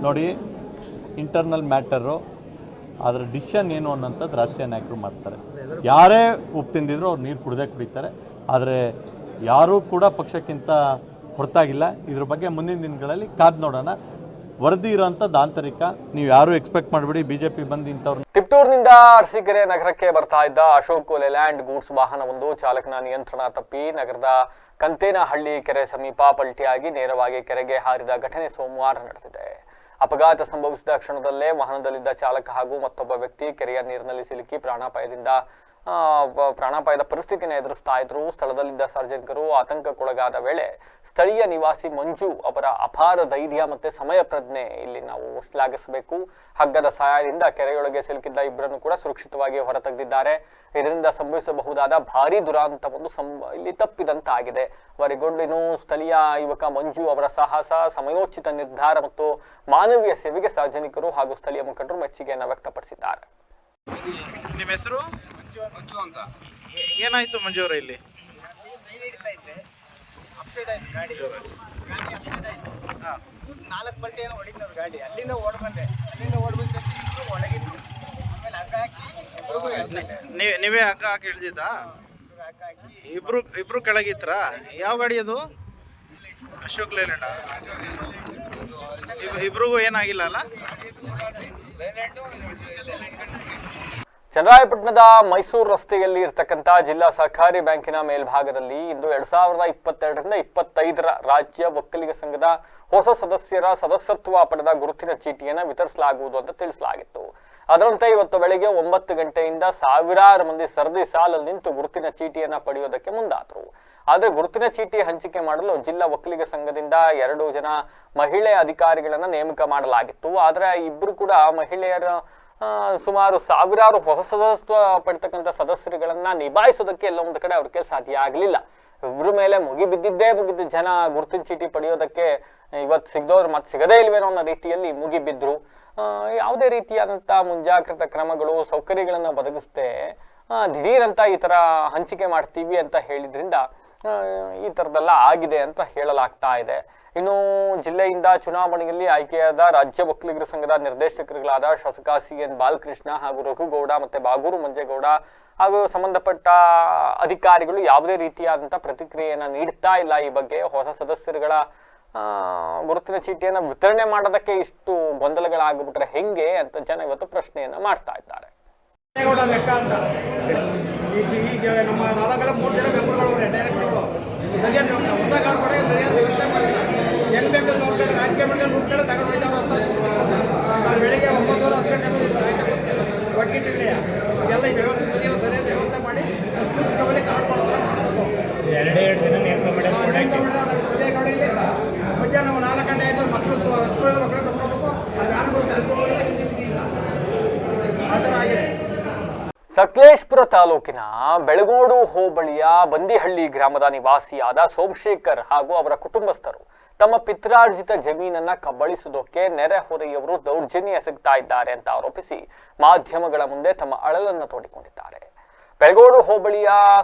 H: ನೋಡಿ, ಇಂಟರ್ನಲ್ ಮ್ಯಾಟರು, ಅದರ ಡಿಸಿಷನ್ ಏನು ಅನ್ನೋಂಥದ್ದು ರಾಷ್ಟ್ರೀಯ ನಾಯಕರು ಮಾಡ್ತಾರೆ. ಯಾರೇ ಉಪ್ಪು ತಿಂದಿದ್ರು ಅವ್ರು ನೀರು ಕುಡಿತಾರೆ. ಆದರೆ ಯಾರೂ ಕೂಡ ಪಕ್ಷಕ್ಕಿಂತ ಹೊರತಾಗಿಲ್ಲ. ಇದ್ರ ಬಗ್ಗೆ ಮುಂದಿನ ದಿನಗಳಲ್ಲಿ ಕಾದು ನೋಡೋಣ. ವರದಿ ಇರೋಂಥದ್ದು ಆಂತರಿಕ, ನೀವು ಯಾರು ಎಕ್ಸ್ಪೆಕ್ಟ್ ಮಾಡಬೇಡಿ BJP ಬಂದು ಇಂಥವ್ರು.
A: ತಿಪ್ಟೂರಿನಿಂದ ಅರಸೀಕೆರೆ ನಗರಕ್ಕೆ ಬರ್ತಾ ಇದ್ದ ಅಶೋಕ್ ಲೇಲ್ಯಾಂಡ್ ಗೂಡ್ಸ್ ವಾಹನವೊಂದು ಚಾಲಕನ ನಿಯಂತ್ರಣ ತಪ್ಪಿ ನಗರದ ಕಂತೇನಹಳ್ಳಿ ಕೆರೆ ಸಮೀಪ ಪಲ್ಟಿಯಾಗಿ ನೇರವಾಗಿ ಕೆರೆಗೆ ಹಾರಿದ ಘಟನೆ ಸೋಮವಾರ ನಡೆದಿದೆ. ಅಪಘಾತ ಸಂಭವಿಸಿದ ಕ್ಷಣದಲ್ಲೇ ವಾಹನದಲ್ಲಿದ್ದ ಚಾಲಕ ಹಾಗೂ ಮತ್ತೊಬ್ಬ ವ್ಯಕ್ತಿ ಕೆರೆಯ ನೀರಿನಲ್ಲಿ ಸಿಲುಕಿ ಪ್ರಾಣಾಪಾಯದ ಪರಿಸ್ಥಿತಿಯನ್ನು ಎದುರಿಸ್ತಾ ಇದ್ರು. ಸ್ಥಳದಲ್ಲಿದ್ದ ಸಾರ್ವಜನಿಕರು ಆತಂಕಕ್ಕೊಳಗಾದ ವೇಳೆ ಸ್ಥಳೀಯ ನಿವಾಸಿ ಮಂಜು ಅವರ ಅಪಾರ ಧೈರ್ಯ ಮತ್ತು ಸಮಯ ಪ್ರಜ್ಞೆ ಇಲ್ಲಿ ನಾವು ಶ್ಲಾಘಿಸಬೇಕು. ಹಗ್ಗದ ಸಹಾಯದಿಂದ ಕೆರೆಯೊಳಗೆ ಸಿಲುಕಿದ್ದ ಇಬ್ಬರನ್ನು ಕೂಡ ಸುರಕ್ಷಿತವಾಗಿ ಹೊರತೆಗೆದಿದ್ದಾರೆ. ಇದರಿಂದ ಸಂಭವಿಸಬಹುದಾದ ಭಾರೀ ದುರಂತವೊಂದು ಇಲ್ಲಿ ತಪ್ಪಿದಂತಾಗಿದೆ. ವರಿಗೊಂಡಿನು ಸ್ಥಳೀಯ ಯುವಕ ಮಂಜು ಅವರ ಸಾಹಸ, ಸಮಯೋಚಿತ ನಿರ್ಧಾರ ಮತ್ತು ಮಾನವೀಯ ಸೇವೆಗೆ ಸಾರ್ವಜನಿಕರು ಹಾಗೂ ಸ್ಥಳೀಯ ಮುಖಂಡರು ಮೆಚ್ಚುಗೆಯನ್ನು ವ್ಯಕ್ತಪಡಿಸಿದ್ದಾರೆ.
I: ನಿಮ್ಮ ಹೆಸರು? ಮಂಜು ಅಂತ. ಏನಾಯ್ತು ಮಂಜು ಅವರ? ಇಲ್ಲಿ
J: ಅಪ್ಸೈಡ್ ಆಯ್ತು ಗಾಡಿ ಅಪ್ಸೈಡ್ ಆಯ್ತು. 4 ಪಲ್ಟಿ ಏನೋ ಹೊಡಿತು ಗಾಡಿ. ಅಲ್ಲಿಂದ ಓಡ್ ಬಂದೆ ಒಳಗಿದ್ದು. ಆಮೇಲೆ ಹಗ್ಗ ಹಾಕಿ
I: ನೀವೇ ಹಗ್ಗ ಹಾಕಿ ಹಿಡಿದಿದ್ದ? ಇಬ್ರು ಕೆಳಗಿತ್ರ? ಯಾವ ಗಾಡಿ ಅದು? ಅಶೋಕ್ ಲೇಲ್ಯಾಂಡ್. ಇಬ್ರಿಗೂ ಏನಾಗಿಲ್ಲ ಅಲ್ಲ?
A: ಚನ್ನರಾಯಪಟ್ಟಣದ ಮೈಸೂರು ರಸ್ತೆಯಲ್ಲಿ ಇರತಕ್ಕಂಥ ಜಿಲ್ಲಾ ಸಹಕಾರಿ ಬ್ಯಾಂಕಿನ ಮೇಲ್ಭಾಗದಲ್ಲಿ ಇಂದು 2022ರಿಂದ 25ರ ರಾಜ್ಯ ಒಕ್ಕಲಿಗ ಸಂಘದ ಹೊಸ ಸದಸ್ಯರ ಸದಸ್ಯತ್ವ ಪಡೆದ ಗುರುತಿನ ಚೀಟಿಯನ್ನು ವಿತರಿಸಲಾಗುವುದು ಅಂತ ತಿಳಿಸಲಾಗಿತ್ತು. ಅದರಂತೆ ಇವತ್ತು ಬೆಳಗ್ಗೆ 9 ಗಂಟೆಯಿಂದ ಸಾವಿರಾರು ಮಂದಿ ಸರದಿ ಸಾಲಲ್ಲಿ ನಿಂತು ಗುರುತಿನ ಚೀಟಿಯನ್ನ ಪಡೆಯೋದಕ್ಕೆ ಮುಂದಾದರು. ಆದರೆ ಗುರುತಿನ ಚೀಟಿ ಹಂಚಿಕೆ ಮಾಡಲು ಜಿಲ್ಲಾ ಒಕ್ಕಲಿಗ ಸಂಘದಿಂದ 2 ಜನ ಮಹಿಳೆ ಅಧಿಕಾರಿಗಳನ್ನ ನೇಮಕ ಮಾಡಲಾಗಿತ್ತು. ಆದರೆ ಇಬ್ಬರು ಕೂಡ ಮಹಿಳೆಯರ ಸುಮಾರು ಸಾವಿರಾರು ಹೊಸ ಸದಸ್ಯತ್ವ ಪಡ್ತಕ್ಕಂಥ ಸದಸ್ಯರುಗಳನ್ನ ನಿಭಾಯಿಸೋದಕ್ಕೆ ಎಲ್ಲ ಒಂದು ಕಡೆ ಅವ್ರಿಗೆ ಸಾಧ್ಯ ಆಗಲಿಲ್ಲ. ಇಬ್ಬರ ಮೇಲೆ ಮುಗಿಬಿದ್ದ ಜನ ಗುರುತಿನ ಚೀಟಿ ಪಡೆಯೋದಕ್ಕೆ ಇವತ್ತು ಸಿಗದವ್ರು ಮತ್ತೆ ಸಿಗದೇ ಇಲ್ವೇನೋ ಅನ್ನೋ ರೀತಿಯಲ್ಲಿ ಮುಗಿಬಿದ್ರು. ಯಾವುದೇ ರೀತಿಯಾದಂಥ ಮುಂಜಾಗ್ರತಾ ಕ್ರಮಗಳು ಸೌಕರ್ಯಗಳನ್ನು ಒದಗಿಸದೆ ದಿಢೀರಂತ ಈ ಥರ ಹಂಚಿಕೆ ಮಾಡ್ತೀವಿ ಅಂತ ಹೇಳಿದ್ರಿಂದ ಈ ಥರದ್ದೆಲ್ಲ ಆಗಿದೆ ಅಂತ ಹೇಳಲಾಗ್ತಾ ಇದೆ. ಇನ್ನು ಜಿಲ್ಲೆಯಿಂದ ಚುನಾವಣೆಯಲ್ಲಿ ಆಯ್ಕೆಯಾದ ರಾಜ್ಯ ಒಕ್ಕಲಿಗರ ಸಂಘದ ನಿರ್ದೇಶಕರುಗಳಾದ ಶಾಸಕ CN ಬಾಲಕೃಷ್ಣ ಹಾಗೂ ರಘುಗೌಡ ಮತ್ತೆ ಬಾಗೂರು ಮಂಜೇಗೌಡ ಹಾಗೂ ಸಂಬಂಧಪಟ್ಟ ಅಧಿಕಾರಿಗಳು ಯಾವುದೇ ರೀತಿಯಾದಂಥ ಪ್ರತಿಕ್ರಿಯೆಯನ್ನು ನೀಡ್ತಾ ಇಲ್ಲ. ಈ ಬಗ್ಗೆ ಹೊಸ ಸದಸ್ಯರುಗಳ ಗುರುತಿನ ಚೀಟಿಯನ್ನು ವಿತರಣೆ ಮಾಡೋದಕ್ಕೆ ಇಷ್ಟು ಗೊಂದಲಗಳಾಗ್ಬಿಟ್ರೆ ಹೆಂಗೆ ಅಂತ ಜನ ಇವತ್ತು ಪ್ರಶ್ನೆಯನ್ನ ಮಾಡ್ತಾ ಇದ್ದಾರೆ.
J: ಲೆಕ್ಕ ಅಂತ ನಮ್ಮ ತಾಲೂಕಲ್ಲಿ 3 ಜನ ಮೆಂಬರ್ಗಳು ಡೈರೆಕ್ಟರ್ಗಳು ಸರಿಯಾದ ಹೊಸ ಕಾರ್ಡ್ ಕೊಡೋಕೆ ಸರಿಯಾದ ವ್ಯವಸ್ಥೆ ಮಾಡಿಲ್ಲ. ಹೆಂಗ್ ಬೇಕಂತ ನೋಡ್ತಾರೆ ರಾಜಕೀಯ ಮಂಡಳಿ ನುಗ್ತಾರೆ ತಗೊಂಡು ಹೋಯ್ತಾವ್ರು. ಬೆಳಿಗ್ಗೆ 9:10 ಗಂಟೆ ಸಾಹಿತ್ಯ ಒಟ್ಟಿಟ್ಟಿಲ್ಲ ಎಲ್ಲ ಈ ವ್ಯವಸ್ಥೆ ಸರಿಯಾದ ವ್ಯವಸ್ಥೆ ಮಾಡಿ ಕವಲಿ ಕಾರ್ಡ್ ಕೊಡೋದ್ರ ಮಾಡಬೇಕು. 2 ದಿನ ಸರಿಯಾಗಿ ನೋಡಿ ಮಧ್ಯಾಹ್ನ 4 ಗಂಟೆ ಆಯ್ತು ಮಕ್ಕಳು ಸ್ಕೂಲಲ್ಲಿ ಮಕ್ಕಳು ಕರ್ಕೊಂಡೋಗ್ಬೇಕು. ಅದು ಯಾರು ಬರುತ್ತೆ ಆ ಥರ ಆಗಿದೆ.
A: ಸಕಲೇಶಪುರ ತಾಲೂಕಿನ ಬೆಳಗೋಡು ಹೋಬಳಿಯ ಬಂದಿಹಳ್ಳಿ ಗ್ರಾಮದ ನಿವಾಸಿಯಾದ ಸೋಮಶೇಖರ್ ಹಾಗೂ ಅವರ ಕುಟುಂಬಸ್ಥರು ತಮ್ಮ ಪಿತ್ರಾರ್ಜಿತ ಜಮೀನನ್ನ ಕಬಳಿಸುವುದಕ್ಕೆ ನೆರೆಹೊರೆಯವರು ದೌರ್ಜನ್ಯ ಎಸಗ್ತಾ ಇದ್ದಾರೆ ಅಂತ ಆರೋಪಿಸಿ ಮಾಧ್ಯಮಗಳ ಮುಂದೆ ತಮ್ಮ ಅಳಲನ್ನು ತೋಡಿಕೊಂಡಿದ್ದಾರೆ. ಬೆಳಗೋಡು ಹೋಬಳಿಯ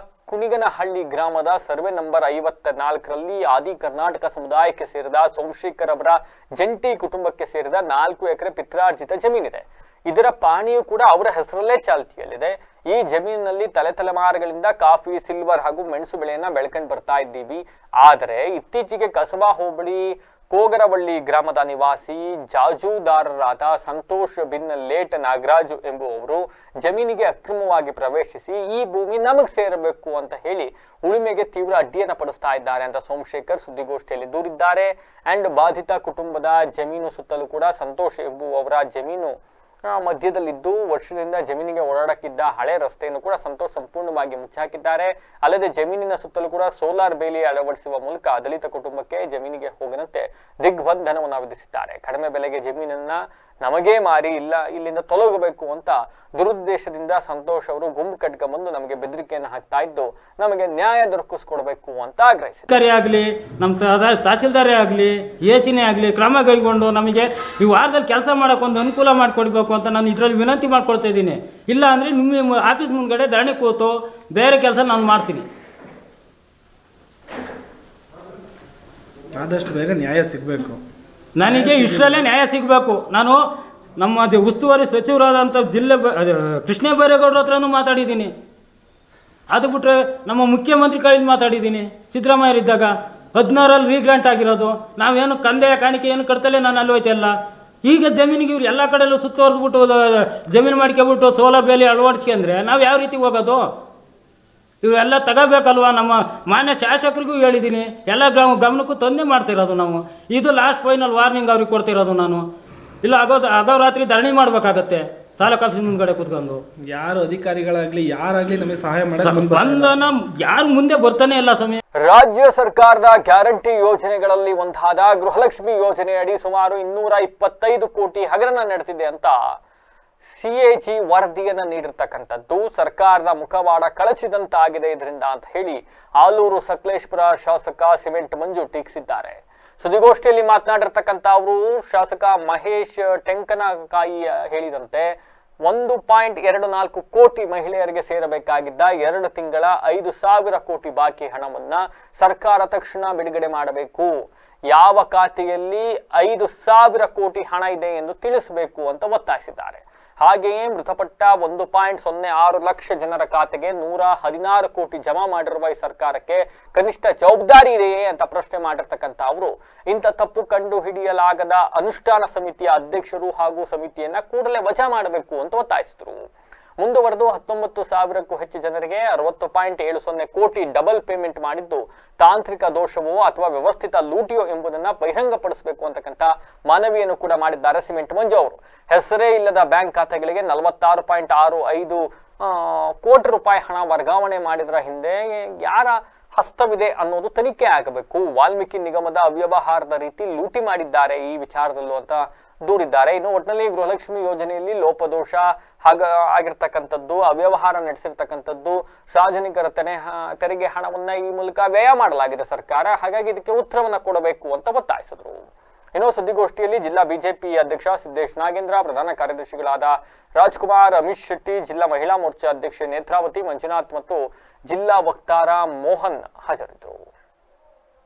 A: ಕುಣಿಗನಹಳ್ಳಿ ಗ್ರಾಮದ ಸರ್ವೆ ನಂಬರ್ 54ರಲ್ಲಿ ಆದಿ ಕರ್ನಾಟಕ ಸಮುದಾಯಕ್ಕೆ ಸೇರಿದ ಸೋಮಶೇಖರ್ ಅವರ ಜಂಟಿ ಕುಟುಂಬಕ್ಕೆ ಸೇರಿದ 4 ಎಕರೆ ಪಿತ್ರಾರ್ಜಿತ ಜಮೀನಿದೆ. ಇದರ ಪಾಣಿಯು ಕೂಡ ಅವರ ಹೆಸರಲ್ಲೇ ಚಾಲ್ತಿಯಲ್ಲಿದೆ. ಈ ಜಮೀನಿನಲ್ಲಿ ತಲೆಮಾರುಗಳಿಂದ ಕಾಫಿ, ಸಿಲ್ವರ್ ಹಾಗೂ ಮೆಣಸು ಬೆಳೆಯನ್ನ ಬೆಳ್ಕೊಂಡು ಬರ್ತಾ ಇದ್ದೀವಿ. ಆದರೆ ಇತ್ತೀಚೆಗೆ ಕಸಬಾ ಹೋಬಳಿ ಕೋಗರವಳ್ಳಿ ಗ್ರಾಮದ ನಿವಾಸಿ ಜಾಜೂದಾರರಾದ ಸಂತೋಷ್ ಬಿನ್ ಲೇಟ್ ನಾಗರಾಜು ಎಂಬುವವರು ಜಮೀನಿಗೆ ಅಕ್ರಮವಾಗಿ ಪ್ರವೇಶಿಸಿ ಈ ಭೂಮಿ ನಮಗೆ ಸೇರಬೇಕು ಅಂತ ಹೇಳಿ ಉಳುಮೆಗೆ ತೀವ್ರ ಅಡ್ಡಿಯನ್ನು ಪಡಿಸ್ತಾ ಇದ್ದಾರೆ ಅಂತ ಸೋಮಶೇಖರ್ ಸುದ್ದಿಗೋಷ್ಠಿಯಲ್ಲಿ ದೂರಿದ್ದಾರೆ. ಅಂಡ್ ಬಾಧಿತ ಕುಟುಂಬದ ಜಮೀನು ಸುತ್ತಲೂ ಕೂಡ ಸಂತೋಷ್ ಎಂಬುವವರ ಜಮೀನು ಮಧ್ಯದಲ್ಲಿದ್ದು ವರ್ಷದಿಂದ ಜಮೀನಿಗೆ ಓಡಾಡಕ್ಕಿದ್ದ ಹಳೆ ರಸ್ತೆಯನ್ನು ಕೂಡ ಸಂತೋಷ್ ಸಂಪೂರ್ಣವಾಗಿ ಮುಚ್ಚಾಕಿದ್ದಾರೆ. ಅಲ್ಲದೆ ಜಮೀನಿನ ಸುತ್ತಲೂ ಕೂಡ ಸೋಲಾರ್ ಬೇಲಿ ಅಳವಡಿಸುವ ಮೂಲಕ ದಲಿತ ಕುಟುಂಬಕ್ಕೆ ಜಮೀನಿಗೆ ಹೋಗದಂತೆ ದಿಗ್ಬಂಧನವನ್ನು ವಿಧಿಸಿದ್ದಾರೆ. ಕಡಿಮೆ ಬೆಲೆಗೆ ಜಮೀನನ್ನ ನಮಗೇ ಮಾರಿ ಇಲ್ಲಿಂದ ತೊಲಗಬೇಕು ಅಂತ ದುರುದ್ದೇಶದಿಂದ ಸಂತೋಷ್ ಅವರು ಗುಂಪು ಕಟ್ಕೊಂಡ್ಬಂದು ನಮಗೆ ಬೆದರಿಕೆಯನ್ನು ಹಾಕ್ತಾ ಇದ್ದು ನಮಗೆ ನ್ಯಾಯ ದೊರಕಿಸ್ಕೊಡ್ಬೇಕು ಅಂತ ಆಗ್ರಹಿಸಿದ್ದಾರೆ.
K: ಆಗಲಿ ನಮ್ಮ ತಹಸೀಲ್ದಾರೇ ಆಗಲಿ ಎಸಿನೇ ಆಗಲಿ ಕ್ರಮ ಕೈಗೊಂಡು ನಮಗೆ ಈ ವಾರದಲ್ಲಿ ಕೆಲಸ ಮಾಡೋಕ್ಕೊಂದು ಅನುಕೂಲ ಮಾಡಿಕೊಡ್ಬೇಕು ಅಂತ ನಾನು ಇದರಲ್ಲಿ ವಿನಂತಿ ಮಾಡ್ಕೊಳ್ತಾ ಇದ್ದೀನಿ. ಇಲ್ಲ ಅಂದರೆ ನಿಮ್ಮ ಆಫೀಸ್ ಮುಂದ್ಗಡೆ ಧರಣಿ ಕೂತು ಬೇರೆ ಕೆಲಸ ನಾನು ಮಾಡ್ತೀನಿ.
L: ಆದಷ್ಟು ಬೇಗ ನ್ಯಾಯ ಸಿಗಬೇಕು.
K: ನನಗೆ ಇಷ್ಟರಲ್ಲೇ ನ್ಯಾಯ ಸಿಗಬೇಕು. ನಾನು ನಮ್ಮ ಉಸ್ತುವಾರಿ ಸಚಿವರಾದಂಥ ಜಿಲ್ಲೆ ಕೃಷ್ಣ ಬೈರೇಗೌಡರ ಹತ್ರನೂ ಮಾತಾಡಿದ್ದೀನಿ. ಅದು ಬಿಟ್ಟರೆ ನಮ್ಮ ಮುಖ್ಯಮಂತ್ರಿ ಕಡೆಯಿಂದ ಮಾತಾಡಿದ್ದೀನಿ. ಸಿದ್ದರಾಮಯ್ಯರಿದ್ದಾಗ 16ರಲ್ಲಿ ರೀಗ್ರಾಂಟ್ ಆಗಿರೋದು. ನಾವೇನು ಕಂದಾಯ ಕಾಣಿಕೆ ಏನು ಕಟ್ತಲೇ ನಾನು ಅಲ್ಲಿ ಹೋಯ್ತಲ್ಲ. ಈಗ ಜಮೀನಿಗೆ ಇವ್ರು ಎಲ್ಲ ಕಡೆಯಲ್ಲೂ ಸುತ್ತುವರೆದ್ಬಿಟ್ಟು ಜಮೀನು ಮಾಡ್ಕೊಬಿಟ್ಟು ಸೋಲಾರ್ ಬೇಲಿ ಅಳವಡಿಸ್ಕೊಂಡ್ರೆ ನಾವು ಯಾವ ರೀತಿ ಹೋಗೋದು? ಇವೆಲ್ಲ ತಗೋಬೇಕಲ್ವ? ನಮ್ಮ ಮಾನ್ಯ ಶಾಸಕರಿಗೂ ಹೇಳಿದ್ದೀನಿ, ಎಲ್ಲ ಗಮನಕ್ಕೂ ತಂದೆ ಮಾಡ್ತಿರೋದು ನಾವು. ಇದು ಲಾಸ್ಟ್ ಫೈನಲ್ ವಾರ್ನಿಂಗ್ ಅವ್ರಿಗೆ ಕೊಡ್ತಿರೋದು ನಾನು. ಇಲ್ಲ ಆಗೋ ರಾತ್ರಿ ಧರಣಿ ಮಾಡಬೇಕಾಗತ್ತೆ ತಾಲೂಕು ಆಫೀಸ್ ಮುಂದ್ಗಡೆ ಕೂತ್ಕೊಂಡು.
L: ಯಾರು ಅಧಿಕಾರಿಗಳಾಗ್ಲಿ ಯಾರಾಗ್ಲಿ ನಮಗೆ ಸಹಾಯ ಮಾಡೋದು
K: ಬಂಧನ ಯಾರು ಮುಂದೆ ಬರ್ತಾನೆ ಇಲ್ಲ ಸಮಯ.
A: ರಾಜ್ಯ ಸರ್ಕಾರದ ಗ್ಯಾರಂಟಿ ಯೋಜನೆಗಳಲ್ಲಿ ಒಂದಾದ ಗೃಹಲಕ್ಷ್ಮಿ ಯೋಜನೆಯಡಿ ಸುಮಾರು 225 ಕೋಟಿ ಹಗರಣ ನಡೆದಿದೆ ಅಂತ CAG ವರದಿಯನ್ನ ನೀಡಿರ್ತಕ್ಕಂಥದ್ದು ಸರ್ಕಾರದ ಮುಖವಾಡ ಕಳಚಿದಂತಾಗಿದೆ ಇದರಿಂದ ಅಂತ ಹೇಳಿ ಆಲೂರು ಸಕಲೇಶಪುರ ಶಾಸಕ ಸಿಮೆಂಟ್ ಮಂಜು ಟೀಕಿಸಿದ್ದಾರೆ. ಸುದ್ದಿಗೋಷ್ಠಿಯಲ್ಲಿ ಮಾತನಾಡಿರ್ತಕ್ಕಂಥ ಅವರು ಶಾಸಕ ಮಹೇಶ್ ಟೆಂಕನಕಾಯಿ ಹೇಳಿದಂತೆ 1.24 ಕೋಟಿ ಮಹಿಳೆಯರಿಗೆ ಸೇರಬೇಕಾಗಿದ್ದ 2 ತಿಂಗಳ 5,000 ಕೋಟಿ ಬಾಕಿ ಹಣವನ್ನ ಸರ್ಕಾರ ತಕ್ಷಣ ಬಿಡುಗಡೆ ಮಾಡಬೇಕು. ಯಾವ ಖಾತೆಯಲ್ಲಿ 5,000 ಕೋಟಿ ಹಣ ಇದೆ ಎಂದು ತಿಳಿಸಬೇಕು ಅಂತ ಒತ್ತಾಯಿಸಿದ್ದಾರೆ. ಹಾಗೆಯೇ ಮೃತಪಟ್ಟ 1.06 ಲಕ್ಷ ಜನರ ಖಾತೆಗೆ 116 ಕೋಟಿ ಜಮಾ ಮಾಡಿರುವ ಈ ಸರ್ಕಾರಕ್ಕೆ ಕನಿಷ್ಠ ಜವಾಬ್ದಾರಿ ಇದೆಯೇ ಅಂತ ಪ್ರಶ್ನೆ ಮಾಡಿರ್ತಕ್ಕಂಥ ಅವರು ಇಂಥ ತಪ್ಪು ಕಂಡು ಹಿಡಿಯಲಾಗದ ಅನುಷ್ಠಾನ ಸಮಿತಿಯ ಅಧ್ಯಕ್ಷರು ಹಾಗೂ ಸಮಿತಿಯನ್ನ ಕೂಡಲೇ ವಜಾ ಮಾಡಬೇಕು ಅಂತ ಒತ್ತಾಯಿಸಿದರು. ಮುಂದುವರೆದು 19,000ಕ್ಕೂ ಹೆಚ್ಚು ಜನರಿಗೆ 60.70 ಕೋಟಿ ಡಬಲ್ ಪೇಮೆಂಟ್ ಮಾಡಿದ್ದು ತಾಂತ್ರಿಕ ದೋಷವೋ ಅಥವಾ ವ್ಯವಸ್ಥಿತ ಲೂಟಿಯೋ ಎಂಬುದನ್ನು ಬಹಿರಂಗಪಡಿಸಬೇಕು ಅಂತಕ್ಕಂಥ ಮನವಿಯನ್ನು ಕೂಡ ಮಾಡಿದ್ದಾರೆ ಸಿಮೆಂಟ್ ಮಂಜು ಅವರು. ಹೆಸರೇ ಇಲ್ಲದ ಬ್ಯಾಂಕ್ ಖಾತೆಗಳಿಗೆ 46.65 ಕೋಟಿ ರೂಪಾಯಿ ಹಣ ವರ್ಗಾವಣೆ ಮಾಡಿದ್ರ ಹಿಂದೆ ಯಾರ ಹಸ್ತವಿದೆ ಅನ್ನೋದು ತನಿಖೆ ಆಗಬೇಕು. ವಾಲ್ಮೀಕಿ ನಿಗಮದ ಅವ್ಯವಹಾರದ ರೀತಿ ಲೂಟಿ ಮಾಡಿದ್ದಾರೆ ಈ ವಿಚಾರದಲ್ಲೂ ಅಂತ ದೂರಿದ್ದಾರೆ. ಇನ್ನು ಒಟ್ಟಿನಲ್ಲಿ ಗೃಹಲಕ್ಷ್ಮಿ ಯೋಜನೆಯಲ್ಲಿ ಲೋಪದೋಷ ಆಗಿರ್ತಕ್ಕಂಥದ್ದು, ಅವ್ಯವಹಾರ ನಡೆಸಿರ್ತಕ್ಕಂಥದ್ದು, ಸಾರ್ವಜನಿಕರ ತೆರಿಗೆ ಹಣವನ್ನ ಈ ಮೂಲಕ ವ್ಯಯ ಮಾಡಲಾಗಿದೆ ಸರ್ಕಾರ. ಹಾಗಾಗಿ ಇದಕ್ಕೆ ಉತ್ತರವನ್ನ ಕೊಡಬೇಕು ಅಂತ ಒತ್ತಾಯಿಸಿದ್ರು. ಇನ್ನು ಸುದ್ದಿಗೋಷ್ಠಿಯಲ್ಲಿ ಜಿಲ್ಲಾ ಬಿಜೆಪಿ ಅಧ್ಯಕ್ಷ ಸಿದ್ದೇಶ್ ನಾಗೇಂದ್ರ, ಪ್ರಧಾನ ಕಾರ್ಯದರ್ಶಿಗಳಾದ ರಾಜ್ಕುಮಾರ್, ಅಮಿತ್ ಶೆಟ್ಟಿ, ಜಿಲ್ಲಾ ಮಹಿಳಾ ಮೋರ್ಚಾ ಅಧ್ಯಕ್ಷೆ ನೇತ್ರಾವತಿ, ಮಂಜುನಾಥ್ ಮತ್ತು ಜಿಲ್ಲಾ ವಕ್ತಾರ ಮೋಹನ್ ಹಾಜರಿದ್ದರು.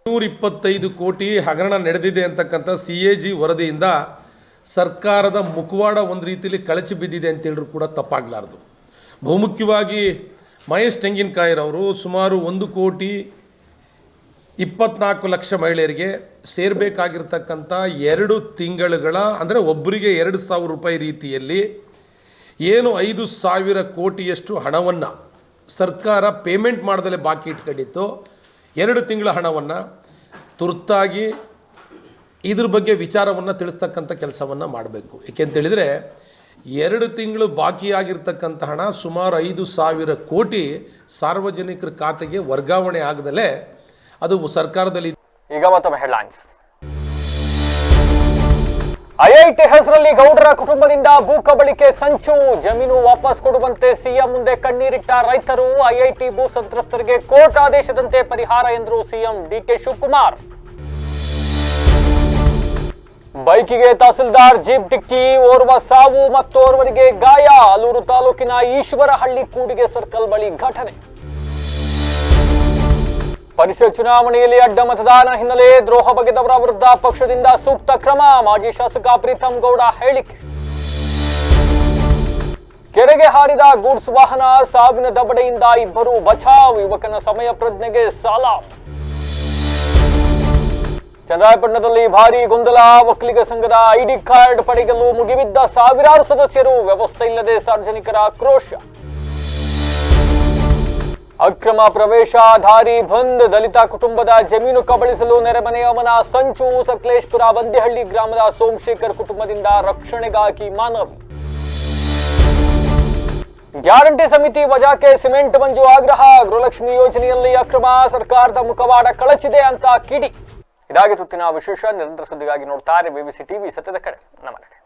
E: 125 ಕೋಟಿ ಹಗರಣ ನಡೆದಿದೆ ಅಂತಕ್ಕಂಥ CAG ವರದಿಯಿಂದ ಸರ್ಕಾರದ ಮುಖವಾಡ ಒಂದು ರೀತಿಯಲ್ಲಿ ಕಳಚಿ ಬಿದ್ದಿದೆ ಅಂತೇಳಿದ್ರು ಕೂಡ ತಪ್ಪಾಗಲಾರ್ದು. ಬಹುಮುಖ್ಯವಾಗಿ ಮಹೇಶ್ ತೆಂಗಿನಕಾಯಿರವರು ಸುಮಾರು 1,24,00,000 ಮಹಿಳೆಯರಿಗೆ ಸೇರಬೇಕಾಗಿರ್ತಕ್ಕಂಥ 2 ತಿಂಗಳುಗಳ ಅಂದರೆ ಒಬ್ಬರಿಗೆ 2,000 ರೂಪಾಯಿ ರೀತಿಯಲ್ಲಿ ಏನು 5,000 ಕೋಟಿಯಷ್ಟು ಹಣವನ್ನು ಸರ್ಕಾರ ಪೇಮೆಂಟ್ ಮಾಡ್ದಲೇ ಬಾಕಿ ಇಟ್ಕೊಂಡಿತ್ತು. 2 ತಿಂಗಳ ಹಣವನ್ನು ತುರ್ತಾಗಿ ಇದ್ರ ಬಗ್ಗೆ ವಿಚಾರವನ್ನು ತಿಳಿಸ್ತಕ್ಕಂಥ ಕೆಲಸವನ್ನು ಮಾಡಬೇಕು. ಏಕೆಂತೇಳಿದರೆ 2 ತಿಂಗಳು ಬಾಕಿಯಾಗಿರ್ತಕ್ಕಂಥ ಹಣ ಸುಮಾರು 5,000 ಕೋಟಿ ಸಾರ್ವಜನಿಕರ ಖಾತೆಗೆ ವರ್ಗಾವಣೆ ಆಗದಲೇ ಅದು ಸರ್ಕಾರದಲ್ಲಿ.
A: ಈಗ ಮತ್ತೊಮ್ಮೆ ಹೆಡ್ಲೈನ್ಸ್. ಐಐಟಿ ಹೆಸರಲ್ಲಿ ಗೌಡರ ಕುಟುಂಬದಿಂದ ಭೂ ಕಬಳಿಕೆ ಸಂಚು, ಜಮೀನು ವಾಪಸ್ ಕೊಡುವಂತೆ ಸಿಎಂ ಮುಂದೆ ಕಣ್ಣೀರಿಟ್ಟ ರೈತರು. ಐಐಟಿ ಭೂ ಸಂತ್ರಸ್ತರಿಗೆ ಕೋರ್ಟ್ ಆದೇಶದಂತೆ ಪರಿಹಾರ ಎಂದರು ಸಿಎಂ ಡಿಕೆ ಶಿವಕುಮಾರ್. ಬೈಕಿಗೆ ತಹಸೀಲ್ದಾರ್ ಜೀಪ್ ಡಿಕ್ಕಿ, ಓರ್ವ ಸಾವು ಮತ್ತೋರ್ವರಿಗೆ ಗಾಯ. ಆಲೂರು ತಾಲೂಕಿನ ಈಶ್ವರಹಳ್ಳಿ ಕೂಡಿಗೆ ಸರ್ಕಲ್ ಬಳಿ ಘಟನೆ. ಪರಿಷತ್ ಚುನಾವಣೆಯಲ್ಲಿ ಅಡ್ಡ ಮತದಾನ ಹಿನ್ನೆಲೆ ದ್ರೋಹ ಬಗೆದವರ ವಿರುದ್ಧ ಪಕ್ಷದಿಂದ ಸೂಕ್ತ ಕ್ರಮ, ಮಾಜಿ ಶಾಸಕ ಪ್ರೀತಂ ಗೌಡ ಹೇಳಿಕೆ. ಕೆರೆಗೆ ಹಾರಿದ ಗೂಡ್ಸ್ ವಾಹನ, ಸಾವಿನ ದಬಡೆಯಿಂದ 2 ಬಚಾವ್, ಯುವಕನ ಸಮಯ ಪ್ರಜ್ಞೆಗೆ ಸಾಲ. ಚನ್ನರಾಯಪಟ್ಟಣದಲ್ಲಿ ಭಾರೀ ಗೊಂದಲ, ಒಕ್ಕಲಿಗ ಸಂಘದ ಐಡಿ ಕಾರ್ಡ್ ಪಡೆಯಲು ಮುಗಿಬಿದ್ದ ಸಾವಿರಾರು ಸದಸ್ಯರು, ವ್ಯವಸ್ಥೆ ಇಲ್ಲದೆ ಸಾರ್ವಜನಿಕರ ಆಕ್ರೋಶ. ಅಕ್ರಮ ಪ್ರವೇಶ, ದಾರಿ ಬಂದ್, ದಲಿತ ಕುಟುಂಬದ ಜಮೀನು ಕಬಳಿಸಲು ನೆರೆಮನೆಯವನ ಸಂಚು. ಸಕಲೇಶ್ಪುರ ಬಂದಿಹಳ್ಳಿ ಗ್ರಾಮದ ಸೋಮಶೇಖರ್ ಕುಟುಂಬದಿಂದ ರಕ್ಷಣೆಗಾಗಿ ಮಾನವಿ. ಗ್ಯಾರಂಟಿ ಸಮಿತಿ ವಜಾಕ್ಕೆ ಸಿಮೆಂಟ್ ಮಂಜು ಆಗ್ರಹ, ಗೃಹಲಕ್ಷ್ಮಿ ಯೋಜನೆಯಲ್ಲಿ ಅಕ್ರಮ, ಸರ್ಕಾರದ ಮುಖವಾಡ ಕಳಚಿದೆ ಅಂತ ಕಿಡಿ. ಇದಾಗಿ ತುತ್ತಿನ ವಿಶೇಷ. ನಿರಂತರ ಸುದ್ದಿಗಾಗಿ ನೋಡ್ತಾರೆ BBC ಟಿವಿ, ಸತ್ಯದ ಕಡೆ ನಮ್ಮ ನಡೆ.